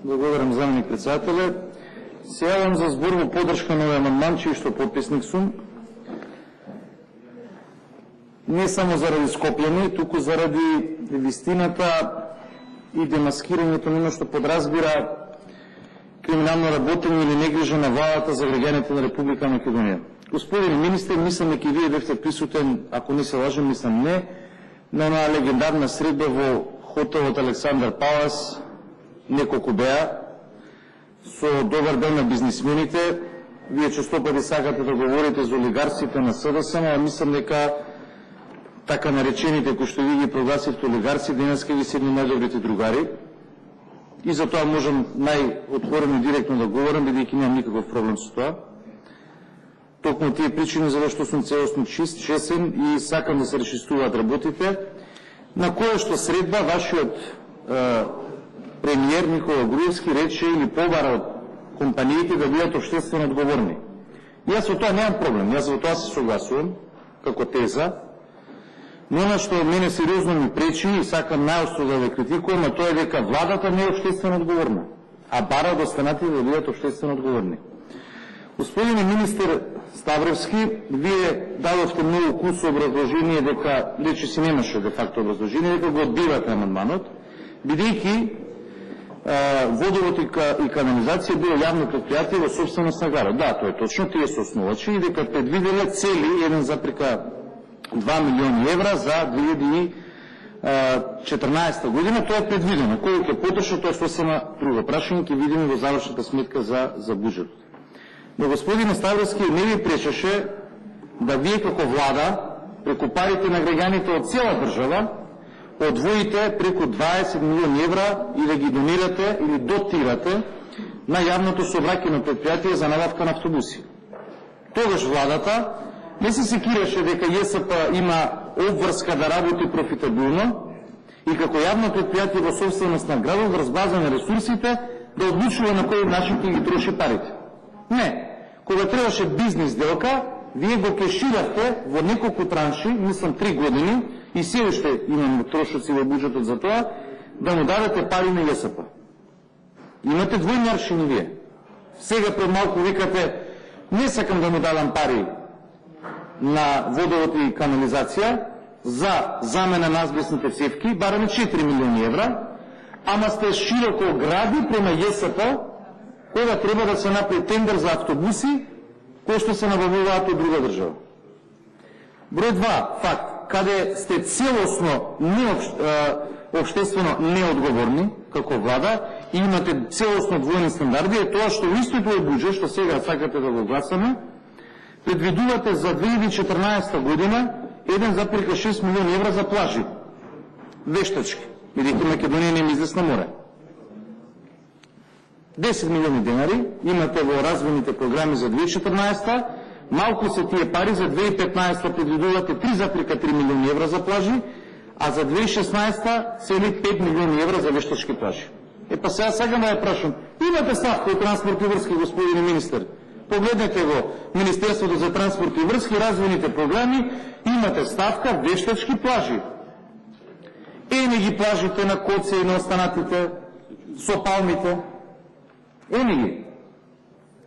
Благодарам, заменик председателя. Се јавам за збор во подршка на овој амандман, чиј што подписник сум. Не само заради Скопјани, туку заради вистината и демаскирањето на оно што подразбира криминално работење или негрижа на владата за граѓаните на Република Македонија. Господин министер, мислам дека и вие бевте присутен, ако не се лажем, мислам не, на една легендарна средба во хотелот Александар Палас, неколку беа, со добар ден на бизнисмените. Вие честопати сакате да говорите за олигарсите на СДСМ, а мислам дека така наречените, кои што ви ги прогласивте олигарси, денеска ви седни најдобрите другари. И за тоа можам најотворено и директно да говорам, бидејќи немам никаков проблем со тоа. Токму тие причини за што сум целосно честен и сакам да се решистуваат работите, на која што средба вашиот премиер Никола Груевски рече или побара од компаниите да бидат општествено одговорни. Јас со тоа немам проблем, јас за тоа се согласувам како теза, но она што мене сериозно ми пречи и сакам најостро да ве критикувам, а тоа е дека владата не е општествено одговорна, а бара од останатите да бидат општествено одговорни. Господине министер Ставровски, вие дадовте многу кусно образложение дека рече си немаше де факто образложение, дека го одбивате амандманот, бидејќи водовод и канализација било јавно предпријатие во собственост на градот. Да, тоа е точно, тие се основачи и дека предвиделе цели 1,2 милиони евра за 2014 година. Тоа е предвидено. Кој ќе потроши, тоа е сосема друго прашање, ќе видиме во завршната сметка за буџетот. Но господине Ставровски, не ви пречеше да вие како влада, преку парите на граѓаните од цела држава, одвоите преку 20 милиони евра и да ги донирате или дотирате на јавното сообраќајно предпријатие за набавка на автобуси. Тогаш владата не се секираше дека ЈСП има обврска да работи профитабилно и како јавно предпријатие во собственост на градот врз база на ресурсите да одлучува на кој начин ќе ги троши парите. Не. Кога требаше бизнес делка, вие го кеширавте во неколку транши, мислам 3 години, и се уште имаме трошоци во буџетот за тоа, да му дадете пари на ЈСП. Имате двојни аршини вие. Сега пред малку викате, не сакам да му дадам пари на водовод и канализација за замена на азбестните цевки, бараме 4 милиони евра, ама сте широко гради према ЈСП, кога треба да се направи тендер за автобуси, кои што се набавуваат од друга држава. Број 2, факт, каде сте целосно општествено неодговорни, како влада, и имате целосно двојни стандарди, е тоа што истото е буџет, што сега сакате да го гласаме, предвидувате за 2014 година 1,6 милиони евра за плажи, вештачки, бидејќи Македонија нема излез на море. 10 милиони денари имате во развојните програми за 2014, малку се тие пари, за 2015 предвидувате 3,3 милиони евра за плажи, а за 2016 цели 5 милиони евра за вештачки плажи. Па сега сакам да ја прашам, имате ставка од транспорт и врски, господине министер? Погледнете го, Министерството за транспорт и врски, развојните програми, имате ставка вештачки плажи. Ени ги плажите на Коце и на останатите, со палмите. Ени ги.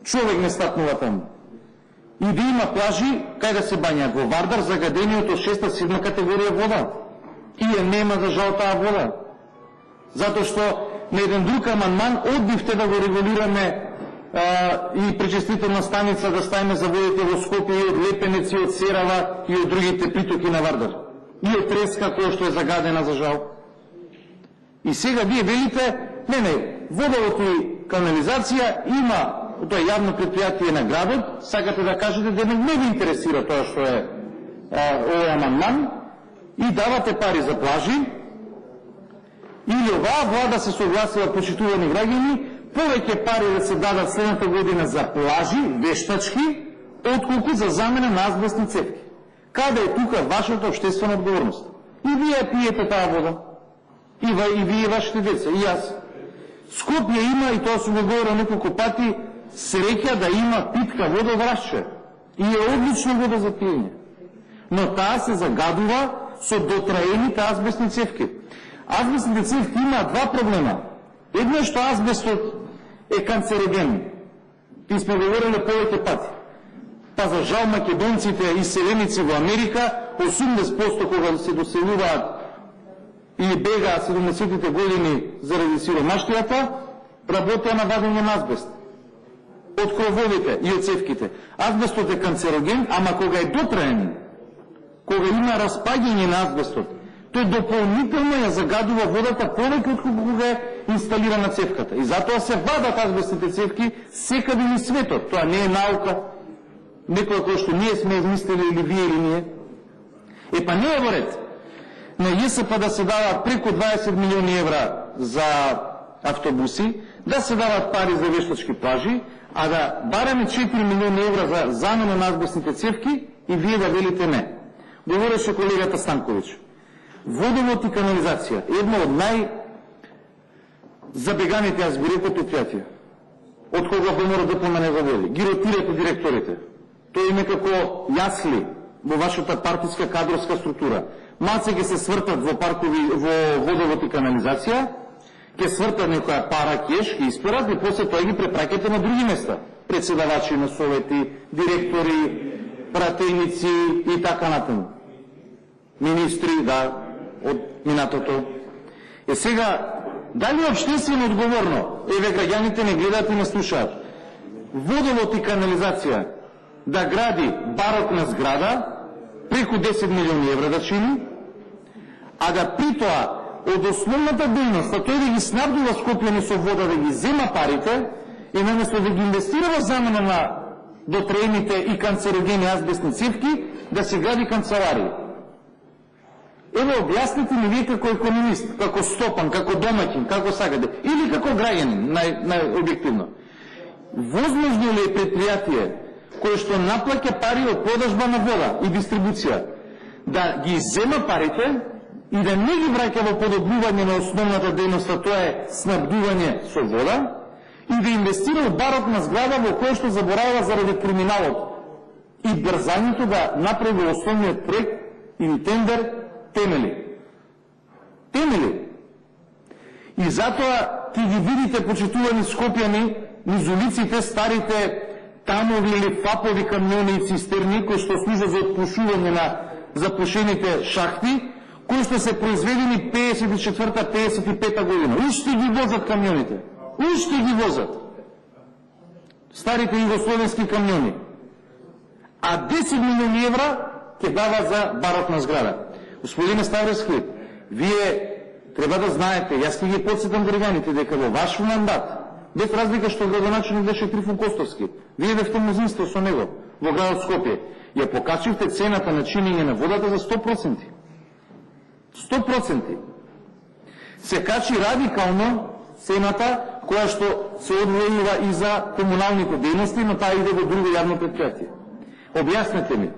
Човек не статнува таму. И да има плажи, кај да се бањаат? Во Вардар, загадениот од 6-7 категорија вода. И нема за жал таа вода. Затоа што на еден друг амандман одбивте да го регулираме и пречистителна станица да ставиме за водите во Скопје и од Лепенец и од Серава и од другите притоки на Вардар. И од Треска, која што е загадена за жал. И сега вие велите, не, водовод и канализација има, тоа е јавно предпријатие на градот, сакате да кажете да не ви интересира тоа што е овој амандман и давате пари за плажи, или оваа влада се согласила, почитувани граѓани, повеќе пари да се дадат следната година за плажи, вештачки, отколку за замена на азбестни цевки. Каде е тука вашата општествена одговорност? И вие пиете таа вода. И вие вашите деца, и јас. Скопје има, и тоа сум го говорил неколку пати, среќа да има питка вода од Рашче. И е одлична вода за пиење. Но таа се загадува со дотраените азбестни цевки. Азбестните цевки има два проблема. Едно е што азбестот е канцероген. И сме говорили повеќе пати. Па за жал македонците и селеници во Америка, 80% кога се доселуваат или бегаат 70-те години заради сиромаштијата, работеа на вадење на азбест. Од крововите и од цевките. Азбестот е канцероген, ама кога е дотраен, кога има распаѓање на азбестот, тој дополнително ја загадува водата повеќе од кога е инсталирана цевката. И затоа се вадат азбестните цевки секаде низ светот. Тоа не е наука, некоја кој што ние сме измислили или вие или ние. Па не е во ред на ЈСП да се дават преку 20 милиони евра за автобуси, да се дават пари за вештачки плажи, а да бараме 4 милиони евра за замена на азбестните цевки и вие да велите не. Говореше колегата Станковиќ. Водовод и канализација е едно од најзабеганите, аз би рекол, предпријатија. Од кога го мора да помене во води. Ги ротирате директорите. Тој е некако јасли во вашата партиска кадровска структура. Малце ќе се свртат во водовод и канализација, ќе свртат некоја пара кеш, ќе исперат и после тоа ги препраќате на други места. Председавачи на совети, директори, пратеници и така натаму. Министри, да, од минатото. Сега, дали е општествено одговорно? Граѓаните не гледаат и не слушаат. Водовод и канализација да гради барокна зграда, преку 10 милиони евра да чини, а да при тоа од основната дејност, а тој да ги снабдува Скопјани со вода, да ги зема парите и наместо да ги инвестира во замена на дотреените и канцерогени азбестни цевки, да се гради канцеларии. Еве, објасните ми вие како економист, како стопан, како домаќин, како сакате, или како граѓанин, најобјективно. Возможно ли е предпријатие кое што наплаќа пари од продажба на вода и дистрибуција, да ги зема парите и да не ги враќа во подобрување на основната дејност, а тоа е снабдување со вода, и да инвестира во барокна зграда во која што заборавува заради криминалот и брзањето да направи основниот проект или тендер темели. И затоа ќе ги видите, почитувани Скопјани, низ улиците старите тамови или фапови камиони и цистерни, кои што служат за отпушување на запушените шахти, кои што се произведени 54-55 година. Уште ги возат камионите. Уште ги возат. Старите југословенски камиони. А 10 милиони евра ќе дава за барокна зграда. Господине Ставрески, вие треба да знаете, јас ќе ги подсетам граѓаните дека во ваш мандат, без разлика што градоначелник беше Трифун Костовски, вие бевте мнозинство со него во градот Скопје, ја покачивте цената на чинење на водата за 100%. 100%. Се качи радикално цената која што се одвојува и за комуналните дејности, но таа иде во друго јавно предпријатие. Објаснете ми,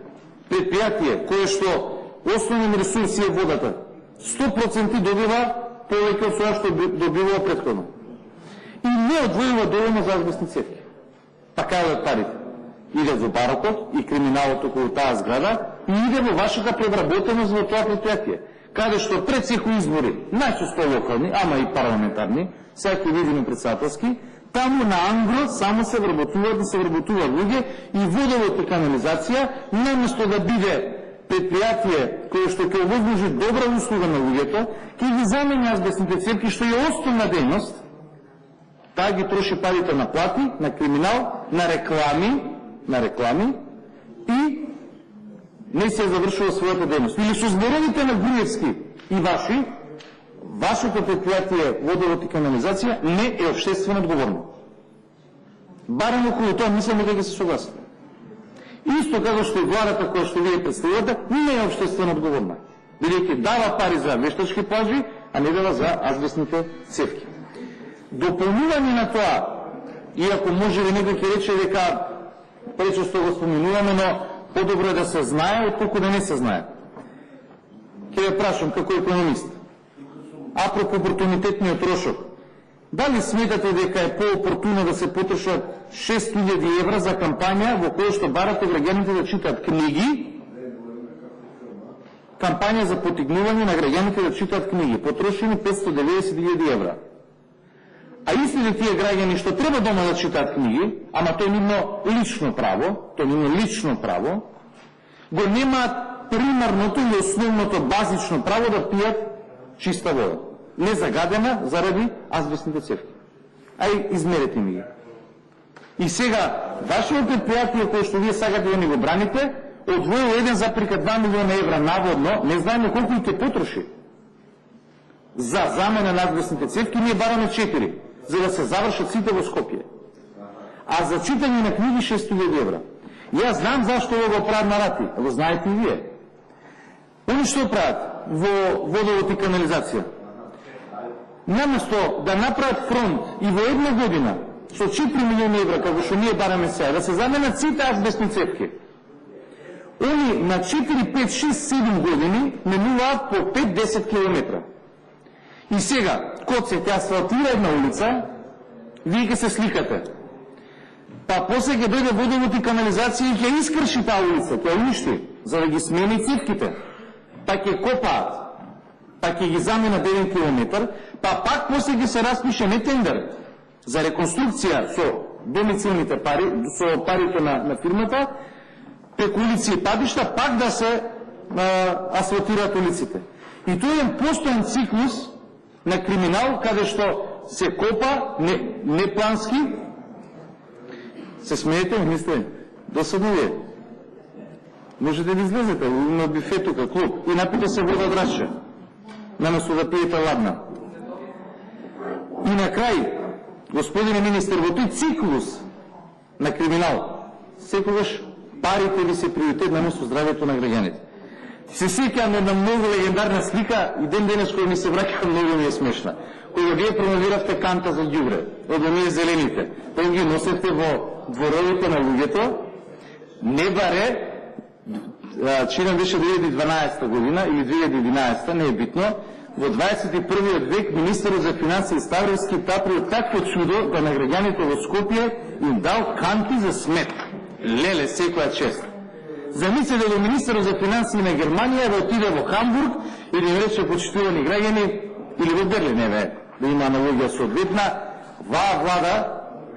предпријатие кое што основен ресурс е водата, 100% добива повеќе од тоа што добивува претходно. И не одвојува доволно за азбестни цевки. Така е парите. Иде во барокот и криминалот околу таа зграда и иде во вашата преработеност во тоа предпријатие, каде што пред секои избори, најчесто локални, ама и парламентарни, сега ќе видиме председателски, таму на ангро само се вработуваат луѓе и водовод и канализација, наместо да биде предпријатие кое што ќе овозможи добра услуга на луѓето, ќе ги замени азбестните цевки, што е основна дејност, таа ги троши парите на плати, на криминал, на реклами и не се завршува својата дејност. Или со зборовите на Груевски и вашето предпријатие водовод и канализација не е општествено одговорно. Барем околу тоа мислам дека ќе се согласите. Исто како што и владата која што вие представувате не е општествено одговорна, бидејќи дава пари за вештачки плажи, а не дава за азбестните цевки. Дополнување на тоа, иако може ли некој ќе рече дека пречесто го споменуваме, но подобро е да се знае, отколку да не се знае. Ќе ве прашам како економист. Апропо опортунитетниот трошок, дали сметате дека е по-опортуно да се потрошат 6000 евра за кампања во која што барате граѓаните да читаат книги, кампања за потигнување на граѓаните да читаат книги, потрошени 590.000 евра. А истите тие граѓани што треба дома да читаат книги, ама тој нивно лично право, го немаат примарното или основното базично право да пијат чиста вода, незагадена заради азбестните цевки. Ај, измерете ми ги. И сега, вашето предприятие, кое што вие сакате да ни го браните, одвоило 1,2 милиона евра наводно, не знаеме колку и ќе потроши за замена на азбестните цевки, ние бараме 4, за да се завршат сите во Скопје. А за читање на книги 600.000 евра. И аз знам зашто го прават на рати, го знаете и вие. Они што прават во водовод и канализација? Наместо да направат фронт и во една година со 4 милиони евра, како што ние бараме сега, да се заменат сите азбестни цевки, они на 4, 5, 6, 7 години менуваат по 5-10 километра. И сега, код се тя асфалтира една улица, вие ќе се сликате. Па после ќе дојде водовод и канализација и ќе искрши таа улица, ќе уништи, за да ги смени цевките. Па ќе копаат, па ќе ги заменат 1 километар, па пак после ќе се распише не тендер за реконструкција со домицилните пари, со парите на фирмата, преку улици и патишта, пак да се асфалтираат улиците. И тој е постојан циклус на криминал, каде што се копа неплански. Се смеете, мислите, досадно е. Можете да излезете на бифет тука, клуб, и напите се вода драче, наместо да пиете ладна. И на крај, господине министер, во тој циклус на криминал, секогаш парите ви се приоритет наместо здравието на граѓаните. Се сеќавам една многу легендарна слика и ден денес која ми се враќа, многу ми е смешна. Кога вие промовиравте канта за ѓубре, од оние зелените, тој ги носевте во дворовите на луѓето, не баре, чинам беше 2012 година или 2011, не е битно, во 21. век министерот за финансии Ставровски направил такво чудо да на граѓаните во Скопје им дал канти за смет. Леле, секоја чест. Замислете да министерот за финансии на Германија да отиде во Хамбург и да им рече, почитувани граѓани, или во Берлин, да има аналогија соодветна, ваа влада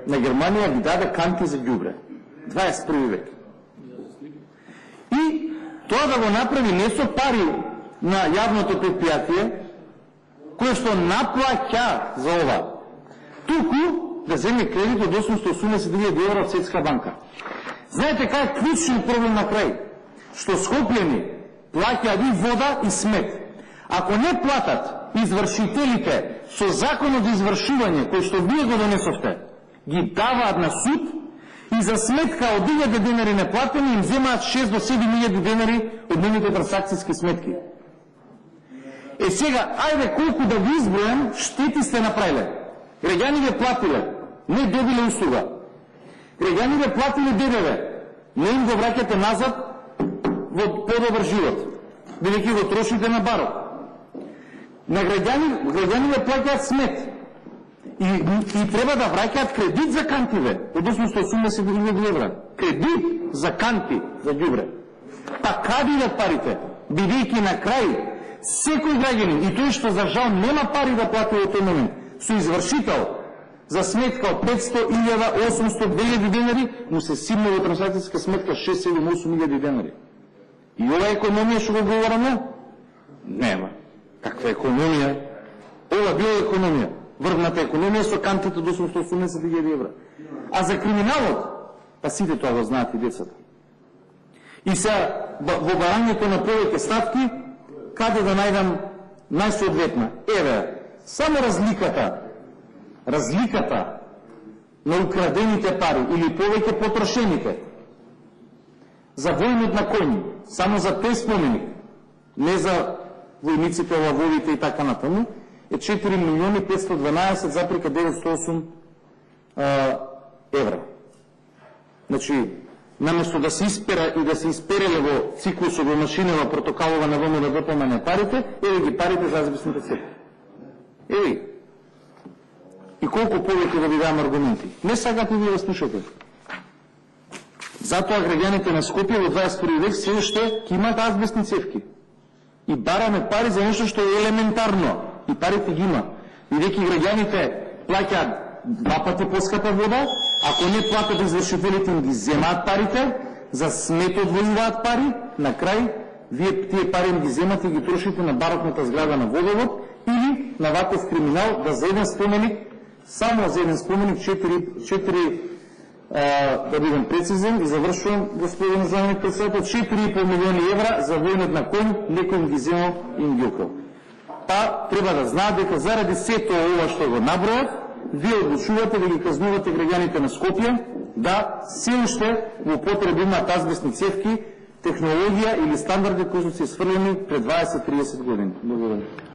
на Германија ви даде канти за ѓубре. 21. век. И тоа да го направи не со пари на јавното предпријатие, кое што наплаќа за ова, туку да земе кредит од 880.000 евра од Светска банка. Знаете кај е клучниот проблем на крај? Што скопјани плаќаат и вода и смет. Ако не платат извршителите со законот за извршување, кој што вие го донесовте, ги даваат на суд и за сметка од 1000 денари неплатени им земаат 6 до 7.000 денари од нивните трансакцијски сметки. Е сега, ајде колку да ви избројам, штети сте направиле. Граѓани ве платиле, не добиле услуга. Граѓани ве платиле ДДВ, не им го враќате назад во подобар живот, бидејќи го трошите на барот. На граѓани ве плаќаат смет и треба да враќаат кредит за кантиве од 880.000 евра. Кредит за канти, за ѓубре. Па каде идат парите? Бидејќи на крај секој граѓанин, и тој што за жал нема пари да плати во тој момент, со извршител за сметка од 500, 1000, 800, 2000 денари, му се симне во трансакцијска сметка 6, 7, 8.000 денари. И ова економија што го говораме? Нема. Каква економија? Ова била економија. Врвната економија со кантите до 880.000 евра. А за криминалот, па сите тоа го знаат и децата. И сега, во барањето на повеќе ставки, каде да најдам најсоодветна? Еве, само разликата на украдените пари или повеќе потрошените за војнот на коњи, само за тој споменик, не за војниците, лавовите и така натаму, е 4.512.908 евра. Значи, наместо да се испера и да се испереле во циклусот во машинова протоколова на ВМРО парите, еве ги парите за азбестните цевки. Еве. И колку повеќе да ви дам аргументи. Не сакате вие да слушате. Затоа граѓаните на Скопје во 21 век се уште ќе имаат азбестни цевки. И бараме пари за нешто што е елементарно. И парите ги има. Бидејќи граѓаните плаќаат 2 пати поскапа вода, ако не платат извршителите им ги земаат парите, за смет одвојуваат пари, на крај вие тие пари им ги земате и ги трошите на барокната зграда на водовод или на ваков криминал да за еден споменик, само за еден споменик, 4 да бидем прецизен и завршувам, господин заместник председател, 4,5 милиони евра за војнет на конј, некој им ги земал и им ги украл. Па треба да знаат дека заради сето ова што го набројат, вие одлучувате да ги казнувате граѓаните на Скопје, да се уште во употреба имаат азбестни цевки, технологија или стандарди кои се сврлени пред 20-30 години. Благодарам.